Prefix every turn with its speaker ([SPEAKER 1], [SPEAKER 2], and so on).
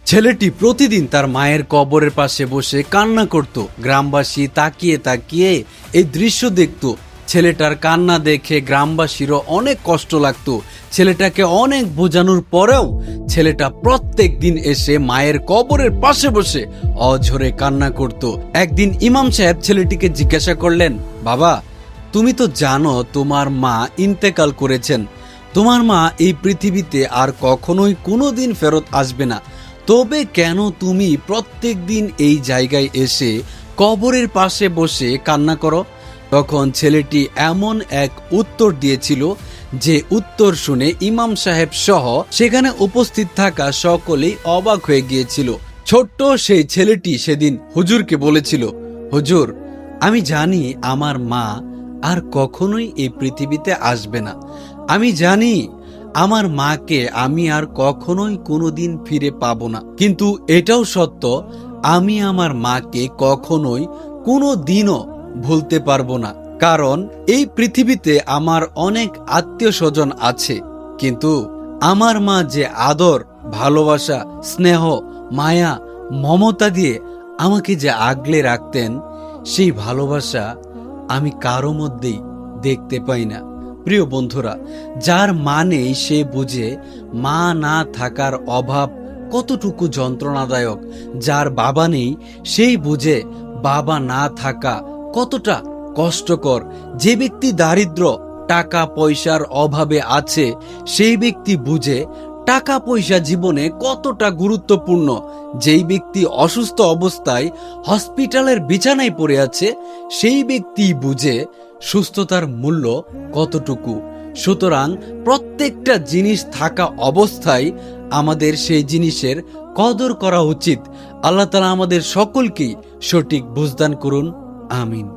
[SPEAKER 1] ছেলেটি প্রতিদিন তার মায়ের কবরের পাশে বসে কান্না করত। গ্রামবাসী তাকিয়ে তাকিয়ে এই দৃশ্য দেখত। ছেলেটার কান্না দেখে গ্রামবাসীরও অনেক কষ্ট লাগতো। ছেলেটাকে অনেক বোঝানোর পরেও ছেলেটা প্রত্যেক দিন এসে মায়ের কবরের পাশে বসে অঝরে কান্না করত। একদিন ইমাম সাহেব ছেলেটিকে জিজ্ঞাসা করলেন, বাবা, তুমি তো জানো তোমার মা ইন্তেকাল করেছেন, তোমার মা এই পৃথিবীতে আর কখনোই কোনোদিন ফেরত আসবে না, তবে কেন তুমি প্রত্যেক দিন এই জায়গায় এসে কবরের পাশে বসে কান্না করো? তখন ছেলেটি এমন এক উত্তর দিয়েছিল যে উত্তর শুনে ইমাম সাহেব সহ সেখানে উপস্থিত থাকা সকলেই অবাক হয়ে গিয়েছিল। ছোট্ট সেই ছেলেটি সেদিন হুজুরকে বলেছিল, হুজুর, আমি জানি আমার মা আর কখনোই এই পৃথিবীতে আসবে না, আমি জানি আমার মাকে আমি আর কখনোই কোনোদিন ফিরে পাবো না, কিন্তু এটাও সত্য আমি আমার মাকে কখনোই কোনো দিনও ভুলতে পারবো না। কারণ এই পৃথিবীতে আমার অনেক আত্মীয় স্বজন আছে, কিন্তু আমার মা যে আদর, ভালোবাসা, স্নেহ, মায়া, মমতা দিয়ে আমাকে যে আগলে রাখতেন, সেই ভালোবাসা আমি কারো মধ্যেই দেখতে পাই না। প্রিয় বন্ধুরা, যার মা নেই সে বুঝে মা না থাকার অভাব কতটুকু যন্ত্রণাদায়ক। যার বাবা নেই সেই বুঝে বাবা না থাকা কতটা কষ্টকর। যে ব্যক্তি দারিদ্র, টাকা পয়সার অভাবে আছে, সেই ব্যক্তি বুঝে টাকা পয়সা জীবনে কতটা গুরুত্বপূর্ণ। যেই ব্যক্তি অসুস্থ অবস্থায় হসপিটালের বিছানায় পড়ে আছে, সেই ব্যক্তি বুঝে সুস্থতার মূল্য কতটুকু। সুতরাং প্রত্যেকটা জিনিস থাকা অবস্থায় আমাদের সেই জিনিসের কদর করা উচিত। আল্লাহ তাআলা আমাদের সকলকেই সঠিক বুঝদান করুন। আমিন।